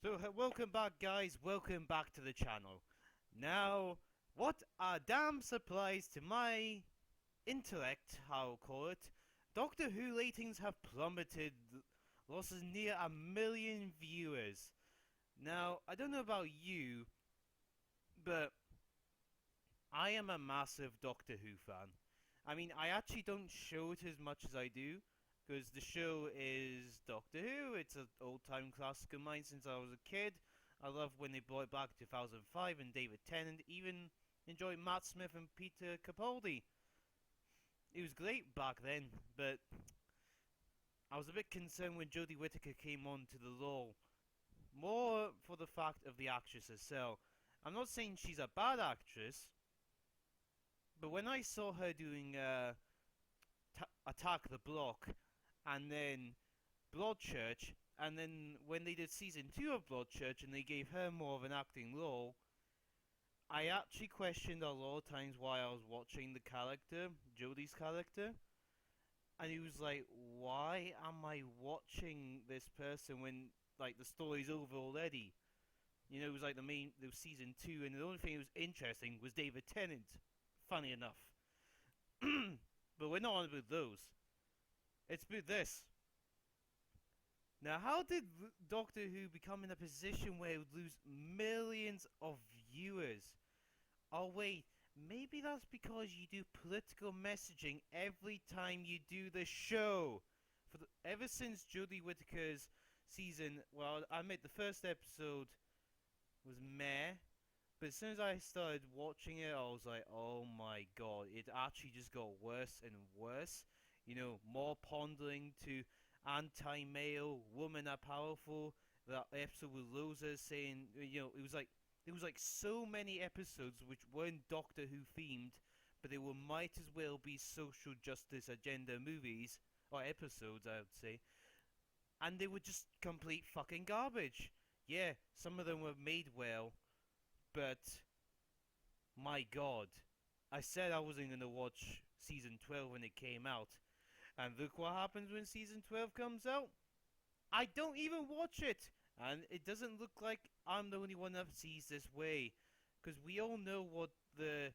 So, welcome back, guys. Welcome back to the channel. Now, what a damn surprise to my intellect, I'll call it. Doctor Who ratings have plummeted, losses near 1 million viewers. Now, I don't know about you, but I am a massive Doctor Who fan. I mean, I actually don't show it as much as I do, because the show is Doctor Who. It's an old-time classic of mine since I was a kid. I love when they brought it back in 2005 and David Tennant. Even enjoyed Matt Smith and Peter Capaldi. It was great back then, but I was a bit concerned when Jodie Whittaker came on to the role. More for the fact of the actress herself. I'm not saying she's a bad actress, but when I saw her doing Attack the Block and then Broadchurch, and then when they did season 2 of Broadchurch and they gave her more of an acting role, I actually questioned a lot of times why I was watching the character, Jodie's character. And he was like, why am I watching this person when, like, the story's over already? You know, it was like it was season 2, and the only thing that was interesting was David Tennant. Funny enough. But we're not on about those. It's about this. Now, how did Doctor Who become in a position where it would lose millions of viewers? Oh, wait, maybe that's because you do political messaging every time you do the show. Ever since Jodie Whittaker's season, well, I admit the first episode was meh, but as soon as I started watching it, I was like, oh my god, it actually just got worse and worse. You know, more pondering to anti-male, women are powerful. That episode with Rosa saying, you know, it was like there was like so many episodes which weren't Doctor Who themed, but they were might as well be social justice agenda movies or episodes, I would say, and they were just complete fucking garbage. Yeah, some of them were made well, but my god, I said I wasn't gonna watch season 12 when it came out, and look what happens when season 12 comes out. I don't even watch it! And it doesn't look like I'm the only one that sees this way. Because we all know what the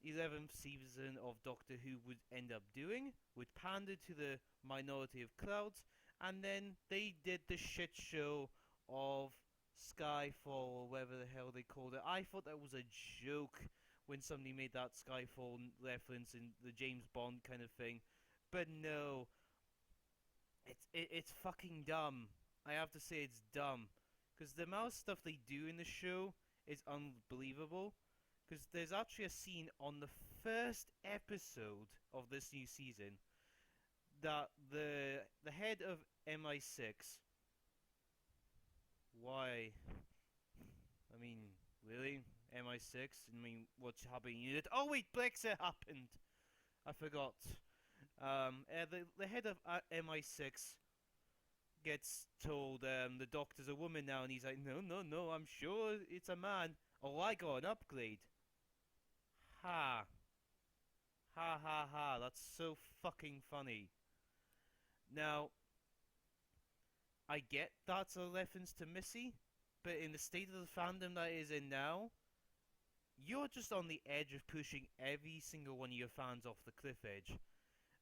11th season of Doctor Who would end up doing. Would pander to the minority of crowds. And then they did the shit show of Skyfall, or whatever the hell they called it. I thought that was a joke when somebody made that Skyfall reference in the James Bond kind of thing. But no, it's fucking dumb. I have to say it's dumb, because the amount of stuff they do in the show is unbelievable. Because there's actually a scene on the first episode of this new season that the head of MI6. Why? I mean, really? MI6? I mean, what's happening in it? Oh wait, Brexit happened. I forgot. The head of MI6 gets told the doctor's a woman now, and he's like, no, no, no, I'm sure it's a man. Oh, I got an upgrade. Ha. Ha ha ha, that's so fucking funny. Now, I get that's a reference to Missy, but in the state of the fandom that is in now, you're just on the edge of pushing every single one of your fans off the cliff edge.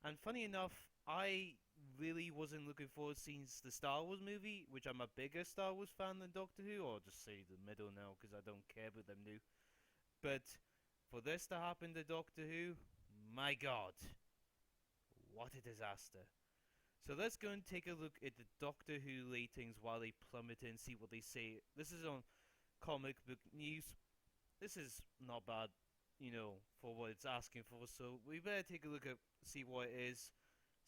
And funny enough, I really wasn't looking forward to seeing the Star Wars movie, which I'm a bigger Star Wars fan than Doctor Who, or just say the middle now because I don't care about them new. But for this to happen to Doctor Who, my god, what a disaster. So let's go and take a look at the Doctor Who ratings while they plummet and see what they say. This is on Comic Book News. This is not bad, you know, for what it's asking for, so we better take a look at see what it is,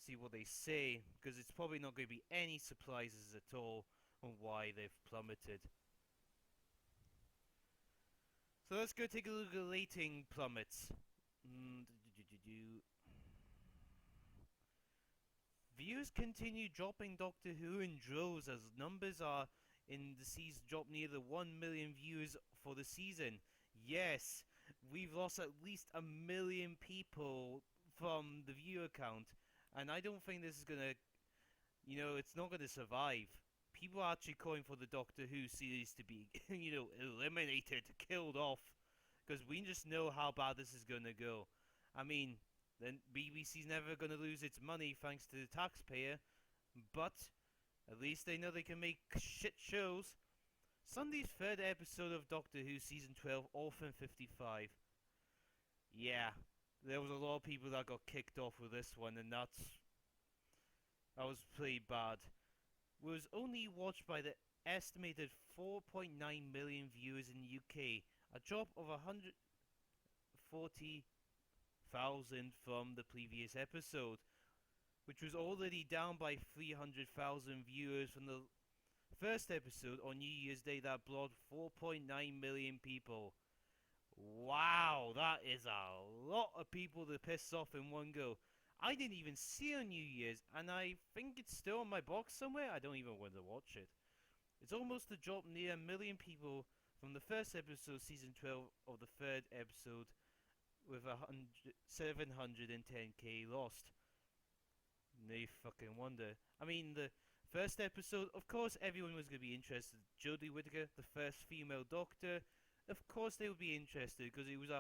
see what they say, because it's probably not going to be any surprises at all on why they've plummeted. So let's go take a look at rating plummets. Views continue dropping Doctor Who in droves as numbers are in the season drop near the 1 million views for the season. Yes, we've lost at least 1 million people from the viewer count, and I don't think this is gonna, you know, it's not gonna survive. people are actually calling for the Doctor Who series to be, eliminated, killed off, because we just know how bad this is gonna go. I mean, then BBC's never gonna lose its money thanks to the taxpayer, but at least they know they can make shit shows. Sunday's third episode of Doctor Who season 12, Orphan 55. Yeah, there was a lot of people that got kicked off with this one, and that was pretty bad. It was only watched by the estimated 4.9 million viewers in the UK, a drop of 140,000 from the previous episode, which was already down by 300,000 viewers from the first episode on New Year's Day that brought 4.9 million people. Wow, that is a lot of people to piss off in one go. I didn't even see it on New Year's, and I think it's still in my box somewhere. I don't even want to watch it. It's almost a drop near a million people from the first episode, season 12 of the third episode, with 710k lost. No fucking wonder. I mean, the first episode, of course, everyone was going to be interested. Jodie Whittaker, the first female Doctor, of course they would be interested because it was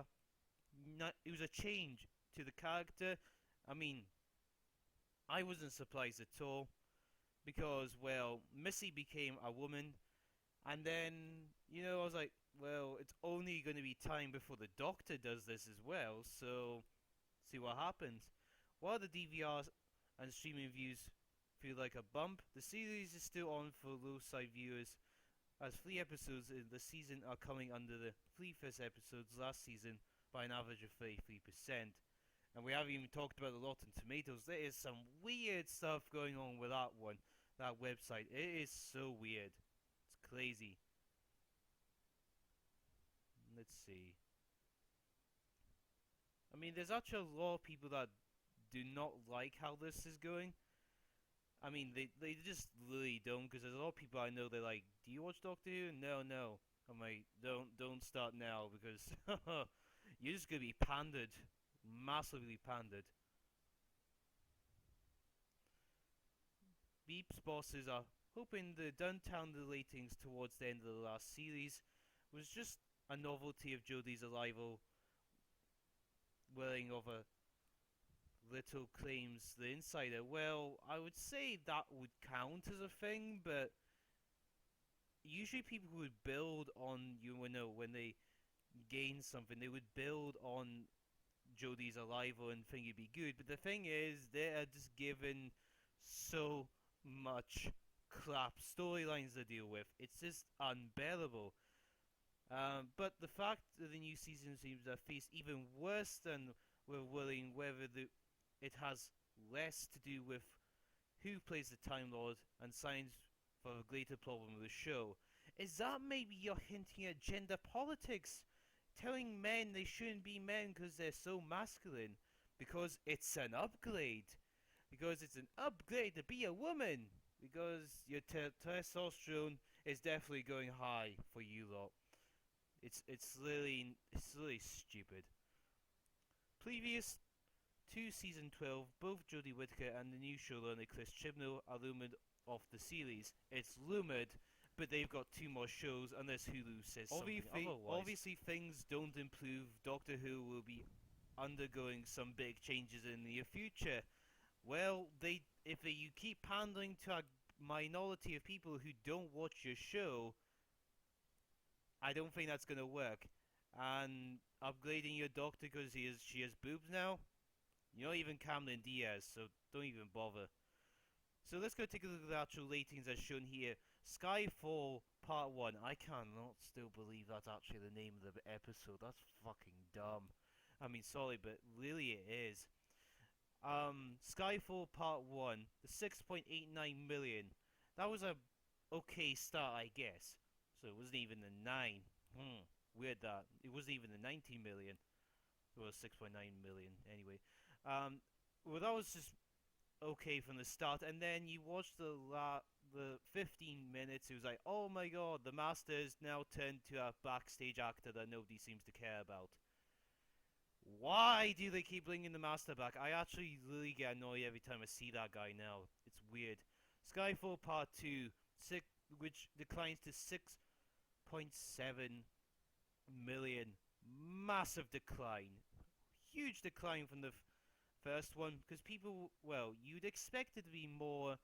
a change to the character. I mean, I wasn't surprised at all because, well, Missy became a woman, and then, I was like, well, it's only going to be time before the Doctor does this as well, so see what happens. While the DVRs and streaming views feel like a bump, the series is still on for low-side viewers, as 3 episodes in the season are coming under the 3 first episodes last season by an average of 33%. And we haven't even talked about the Rotten Tomatoes. There is some weird stuff going on with that one, that website. It is so weird. It's crazy. Let's see. I mean, there's actually a lot of people that do not like how this is going. I mean, they just really don't, because there's a lot of people I know, they're like, do you watch Doctor Who? No, no. I'm like, don't start now, because you're just going to be pandered. Massively pandered. Beep's bosses are hoping the downtown ratings towards the end of the last series was just a novelty of Jodie's arrival, wearing over little claims the insider. Well, I would say that would count as a thing, but usually people would build on, when they gain something, they would build on Jodie's arrival and think it'd be good. But the thing is, they are just given so much crap storylines to deal with. It's just unbearable. But the fact that the new season seems to face even worse than we're willing, whether it has less to do with who plays the Time Lord and signs for a greater problem with the show. Is that maybe you're hinting at gender politics? Telling men they shouldn't be men because they're so masculine? Because it's an upgrade? Because it's an upgrade to be a woman? Because your testosterone is definitely going high for you lot. It's really stupid. Previous to season 12, both Jodie Whittaker and the new showrunner Chris Chibnall are rumored off the series. It's rumored, but they've got 2 more shows unless Hulu says something otherwise. Obviously, things don't improve. Doctor Who will be undergoing some big changes in the near future. Well, you keep pandering to a minority of people who don't watch your show, I don't think that's gonna work. And upgrading your Doctor because she has boobs now? You're not even Cameron Diaz, so don't even bother. So let's go take a look at the actual ratings as shown here. Skyfall Part 1. I cannot still believe that's actually the name of the episode. That's fucking dumb. I mean, sorry, but really it is. Skyfall Part 1. The 6.89 million. That was a okay start, I guess. So it wasn't even the 9. Weird that. It wasn't even the 90 million. It was 6.9 million, anyway. Well, that was just okay from the start, and then you watch the 15 minutes, it was like, oh my god, the Master is now turned to a backstage actor that nobody seems to care about. Why do they keep bringing the Master back? I actually really get annoyed every time I see that guy now. It's weird. Skyfall Part 2, which declines to 6.7 million. Massive decline. Huge decline from the first one, because people, well, you'd expect it to be more,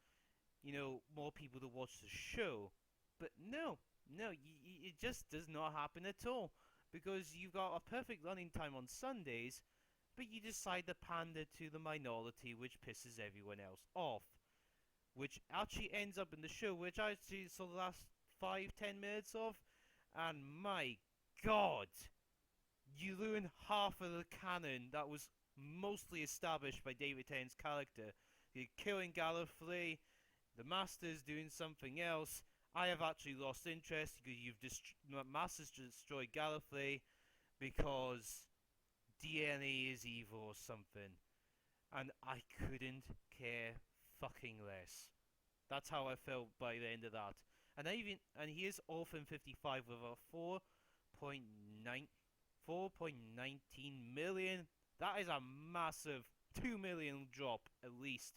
more people to watch the show. But no, it just does not happen at all. Because you've got a perfect running time on Sundays, but you decide to pander to the minority, which pisses everyone else off. Which actually ends up in the show, which I actually saw the last 5-10 minutes of, and my god, you ruin half of the canon that was mostly established by David Tennant's character. You're killing Gallifrey, the Master's doing something else. I have actually lost interest because Master's destroyed Gallifrey because DNA is evil or something. And I couldn't care fucking less. That's how I felt by the end of that. And here's Orphan 55 with a 4.19 million. That is a massive 2 million drop at least.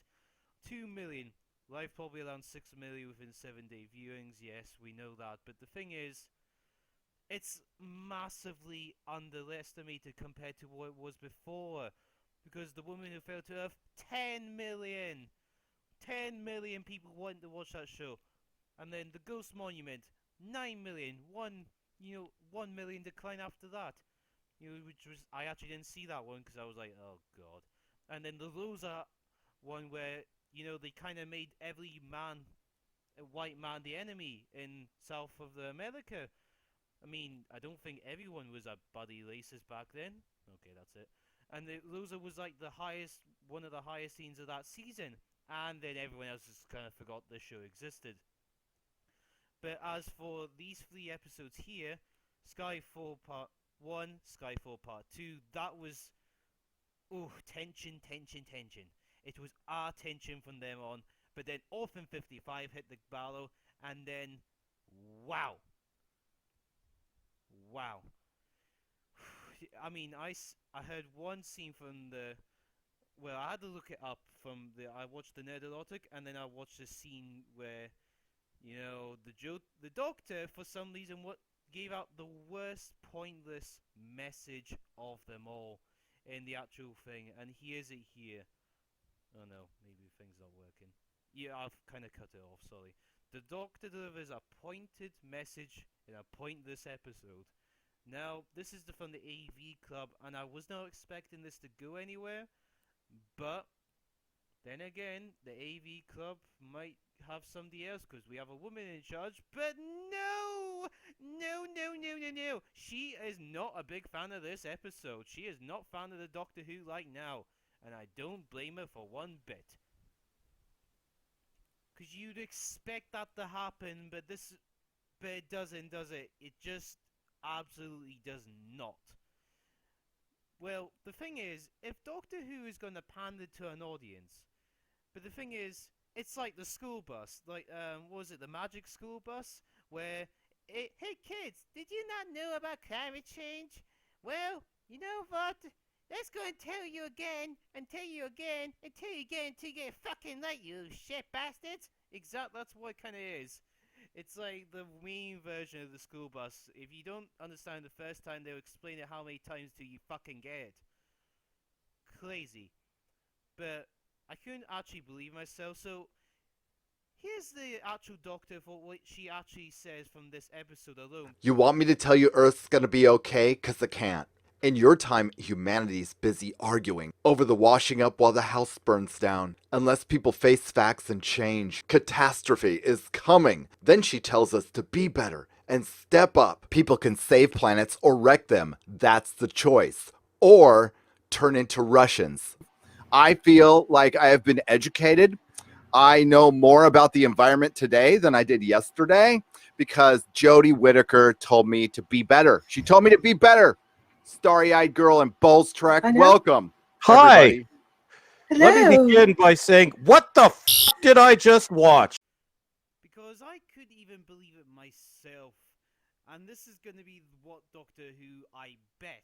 2 million. Live probably around 6 million within 7-day viewings. Yes, we know that. But the thing is, it's massively underestimated compared to what it was before. Because The Woman Who Fell to Earth, 10 million! 10 million people wanted to watch that show. And then The Ghost Monument, 9 million. 1 million decline after that. Which was, I actually didn't see that one because I was like, oh god. And then the Rosa one where, they kind of made every man, a white man, the enemy in South of America. I mean, I don't think everyone was a bloody racist back then. Okay, that's it. And the Rosa was like one of the highest scenes of that season. And then everyone else just kind of forgot the show existed. But as for these 3 episodes here, Skyfall Part 1, Skyfall Part 2, that was, tension. It was our tension from them on. But then Orphan 55 hit the barrel, and then, wow. I mean, I heard one scene from well, I had to look it up I watched the Nerderotic, and then I watched the scene where, the Doctor, for some reason, gave out the worst pointless message of them all in the actual thing, and here's it here. Oh no, maybe thing's not working. Yeah, I've kind of cut it off, sorry. The Doctor delivers a pointed message in a pointless episode. Now, this is from the AV Club, and I was not expecting this to go anywhere, but then again, the AV Club might have somebody else because we have a woman in charge, but no! She is not a big fan of this episode. She is not fan of the Doctor Who like now, and I don't blame her for one bit. Because you'd expect that to happen, but it doesn't, does it? It just absolutely does not. Well, the thing is, if Doctor Who is going to pander to an audience, but the thing is, it's like the school bus, like, what was it, the Magic School Bus, where, hey kids, did you not know about climate change? Well, you know what? Let's go and tell you again, and tell you again, and tell you again until you get fucking late, you shit bastards. Exactly, that's what it kind of is. It's like the mean version of the school bus. If you don't understand the first time, they'll explain it how many times till you fucking get it. Crazy. But I couldn't actually believe myself, so here's the actual Doctor for what she actually says from this episode alone. You want me to tell you Earth's gonna be okay? 'Cause I can't. In your time, humanity's busy arguing over the washing up while the house burns down. Unless people face facts and change, catastrophe is coming. Then she tells us to be better and step up. People can save planets or wreck them. That's the choice. Or turn into Russians. I feel like I have been educated. I know more about the environment today than I did yesterday because Jodie Whittaker told me to be better. She told me to be better. Starry-eyed girl in Bulls Trek. Welcome. Hi. Everybody. Hello. Let me begin by saying, what the f did I just watch? Because I could even believe it myself. And this is going to be what Doctor Who, I bet,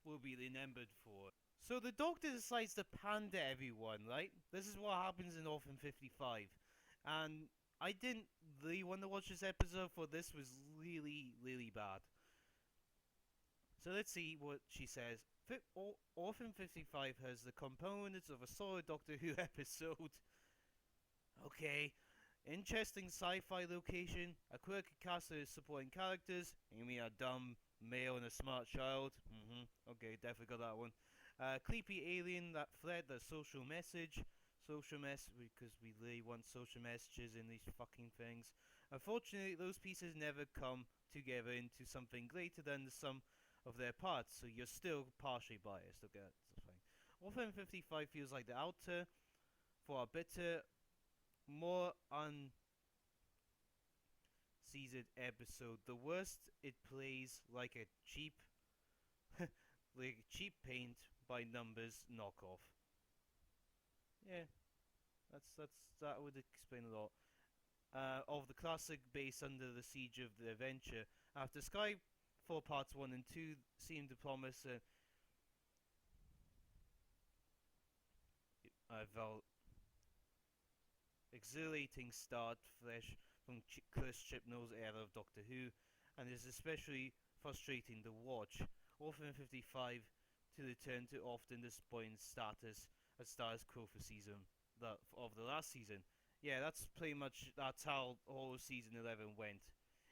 will be remembered for. So the Doctor decides to pander everyone, right? This is what happens in Orphan 55. And I didn't really want to watch this episode, for this was really, really bad. So let's see what she says. Orphan 55 has the components of a solid Doctor Who episode. Okay. Interesting sci-fi location, a quirky cast of supporting characters, Amy a dumb male and a smart child. Okay, definitely got that one. Creepy alien that fled the social message. Because we really want social messages in these fucking things. Unfortunately, those pieces never come together into something greater than the sum of their parts, so you're still partially biased. Okay, that's fine. Orphan 55 feels like the outer for a bitter, more unseasoned episode. The worst, it plays like a cheap, like cheap paint by numbers knockoff. Yeah, that would explain a lot. Of the classic base under the siege of the adventure. After Skyfall Parts 1 and 2 seemed to promise a exhilarating start, fresh from Chris Chibnall's era of Doctor Who, and is especially frustrating to watch. Orphan 55 to return to often disappointing status as status quo for of the last season. Yeah, that's how all of season 11 went.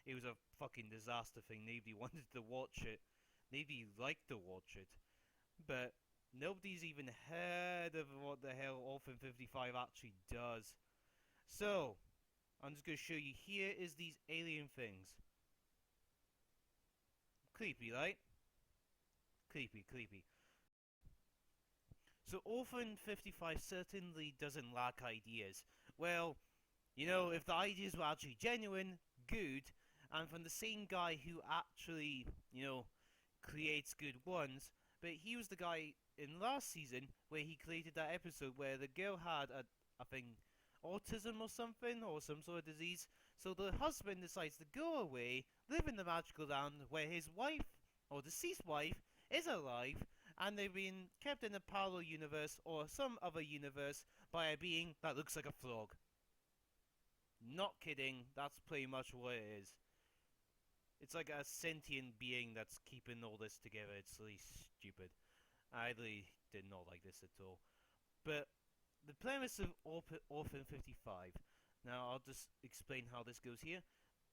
It was a fucking disaster thing. Nobody wanted to watch it. Nobody liked to watch it. But nobody's even heard of what the hell Orphan 55 actually does. So, I'm just going to show you. Here is these alien things. Creepy, right? Creepy. So Orphan 55 certainly doesn't lack ideas. Well, if the ideas were actually genuine, good, and from the same guy who actually, creates good ones, but he was the guy in last season where he created that episode where the girl had I think, autism or something, or some sort of disease. So the husband decides to go away, live in the magical land where his wife, or deceased wife, is alive, and they've been kept in a parallel universe or some other universe by a being that looks like a frog. Not kidding, that's pretty much what it is. It's like a sentient being that's keeping all this together. It's really stupid. I really did not like this at all. But the premise of Orphan 55. Now I'll just explain how this goes here.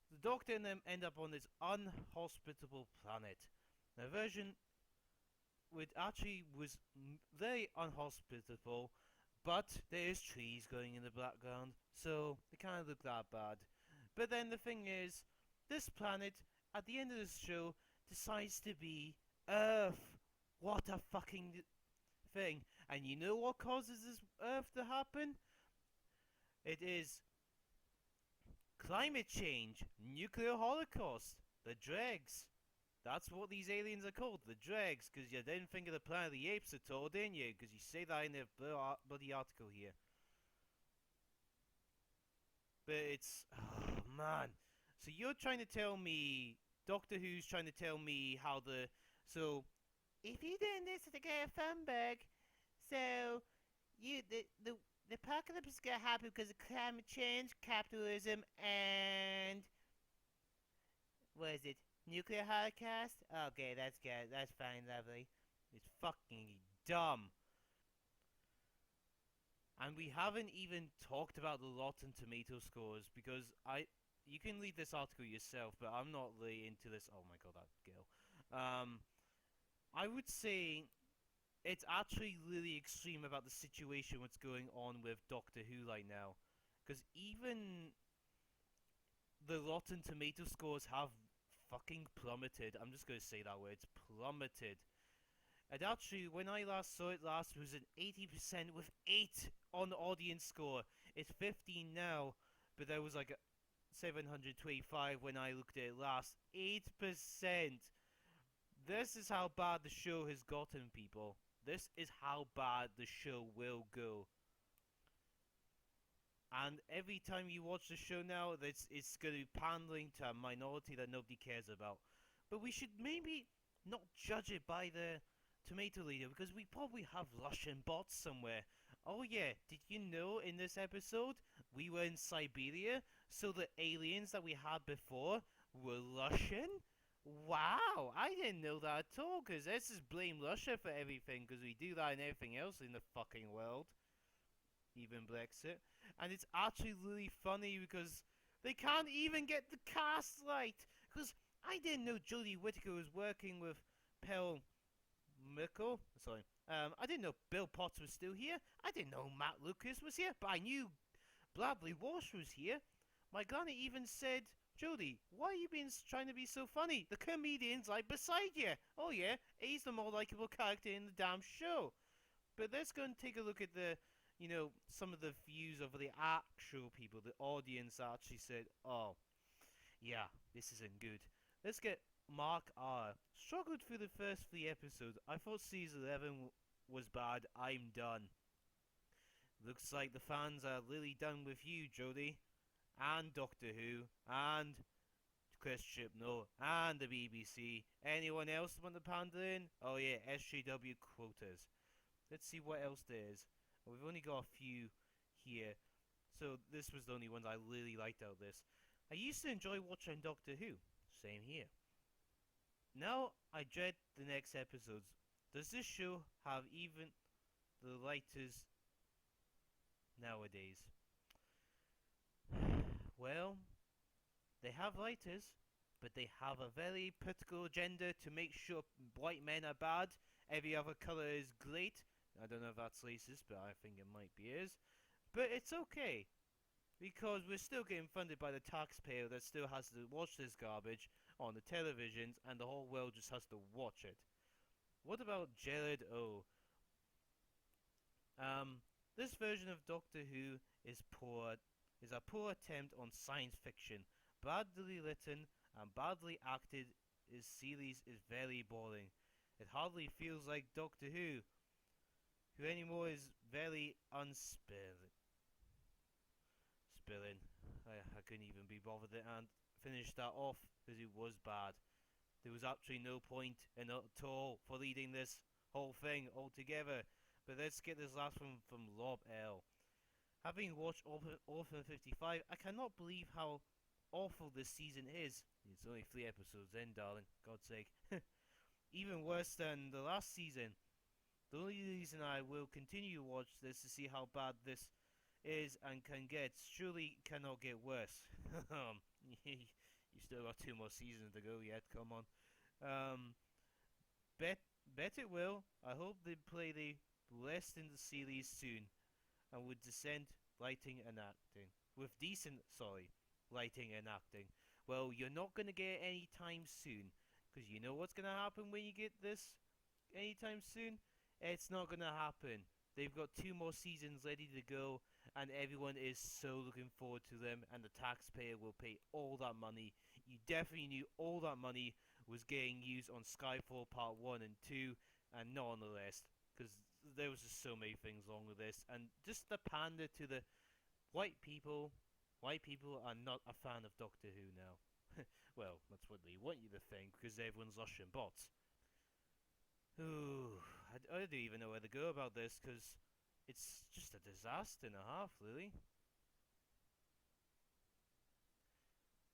The Doctor and them end up on this unhospitable planet. The version which actually was very unhospitable, but there is trees going in the background, so it kind of looked that bad. But then the thing is, this planet, at the end of this show, decides to be Earth. What a fucking thing. And you know what causes this Earth to happen? It is climate change, nuclear holocaust, the dregs. That's what these aliens are called, the dregs, because you didn't think of the Planet of the Apes at all, didn't you? Because you say that in the bloody article here. But it's... oh, man. So you're trying to tell me... Doctor Who's trying to tell me how the... So, if you doing this to get a Thunberg, so... The apocalypse is gonna happen because of climate change, capitalism, and... what is it? Nuclear holocaust? Okay, that's good. That's fine, lovely. It's fucking dumb. And we haven't even talked about the Rotten Tomato scores, because you can read this article yourself, but I'm not really into this. Oh my god, that girl. I would say it's actually really extreme about the situation, what's going on with Doctor Who right now. Because even the Rotten Tomato scores have fucking plummeted. I'm just going to say that word. It's plummeted. And actually, when I last saw it it was an 80% with 8 on the audience score. It's 15 now, but there was like a 725 when I looked at it last. 8%. This is how bad the show has gotten, people. This is how bad the show will go. And every time you watch the show now, it's going to be pandering to a minority that nobody cares about. But we should maybe not judge it by the tomato leader, because we probably have Russian bots somewhere. Oh yeah, did you know in this episode we were in Siberia? So the aliens that we had before were Russian? Wow, I didn't know that at all, because this is blame Russia for everything, because we do that and everything else in the fucking world. Even Brexit. And it's actually really funny because they can't even get the cast right. Because I didn't know Jodie Whittaker was working with Pell Mickle. Sorry. I didn't know Bill Potts was still here. I didn't know Matt Lucas was here, but I knew Bradley Walsh was here. My granny even said, Jodie, why are you being trying to be so funny? The comedian's right beside you. Oh yeah, he's the more likable character in the damn show. But let's go and take a look at the, some of the views of the actual people, the audience actually said, oh, yeah, this isn't good. Let's get Mark R. Struggled through the first 3 episodes. I thought season 11 was bad. I'm done. Looks like the fans are really done with you, Jodie. And Doctor Who. And Chris Chibnall. And the BBC. Anyone else want to pander in? Oh yeah, SJW quotas. Let's see what else there is. We've only got a few here. So this was the only ones I really liked out of this. I used to enjoy watching Doctor Who. Same here. Now I dread the next episodes. Does this show have even the lighters nowadays? Well, they have lighters, but they have a very political agenda to make sure white men are bad. Every other colour is great. I don't know if that's racist, but I think it might be is. But it's okay. Because we're still getting funded by the taxpayer that still has to watch this garbage on the televisions, and the whole world just has to watch it. What about Jared O? This version of Doctor Who is a poor attempt on science fiction. Badly written and badly acted, this series is very boring. It hardly feels like Doctor Who anymore is very unspilling. I couldn't even be bothered and finish that off because it was bad. There was actually no point in it at all for leading this whole thing altogether. But let's get this last one from Rob L. Having watched Orphan 55, I cannot believe how awful this season is. It's only 3 episodes in, darling. God's sake. Even worse than the last season. The only reason I will continue to watch this is to see how bad this is and can get. Surely cannot get worse. You still got 2 more seasons to go yet. Come on. Bet it will. I hope they play the rest in the series soon, and with decent lighting and acting. With decent, lighting and acting. Well, you're not gonna get it anytime soon, because you know what's gonna happen when you get this anytime soon. It's not gonna happen. They've got 2 more seasons ready to go, and everyone is so looking forward to them, and the taxpayer will pay all that money. You definitely knew all that money was getting used on Skyfall Part 1 and 2, and not on the rest, because there was just so many things wrong with this, and just the pander to the white people. White people are not a fan of Doctor Who now. Well, that's what they want you to think, because everyone's Russian bots. Ooh, I don't even know where to go about this, because it's just a disaster and a half, really.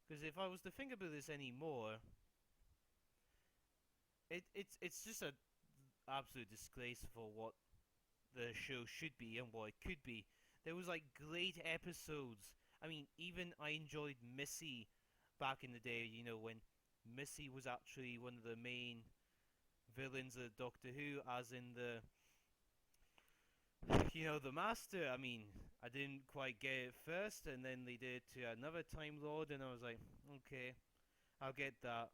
Because if I was to think about this anymore, it's just a absolute disgrace for what the show should be and what it could be. There was like great episodes. I mean, even I enjoyed Missy back in the day, when Missy was actually one of the main villains of Doctor Who, as in the the Master. I mean, I didn't quite get it first, and then they did to another Time Lord, and I was like, okay, I'll get that.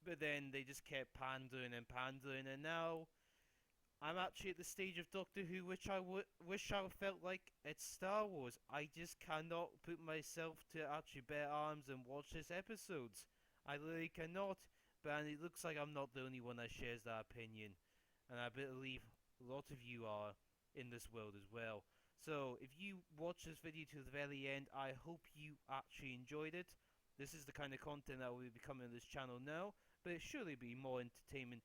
But then they just kept pandering and pandering, and now I'm actually at the stage of Doctor Who which I wish I felt like it's Star Wars. I just cannot put myself to actually bear arms and watch these episodes. I really cannot. But it looks like I'm not the only one that shares that opinion. And I believe a lot of you are in this world as well. So if you watch this video to the very end, I hope you actually enjoyed it. This is the kind of content that will be coming on this channel now. But it surely be more entertainment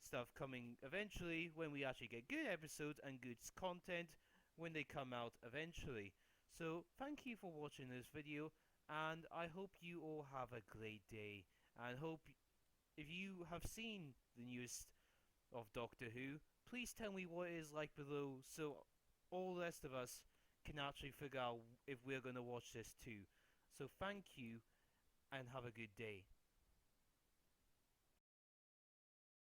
stuff coming eventually when we actually get good episodes and good content when they come out eventually. So thank you for watching this video, and I hope you all have a great day. And hope if you have seen the newest of Doctor Who, please tell me what it is like below, so all the rest of us can actually figure out if we're going to watch this too. So thank you, and have a good day.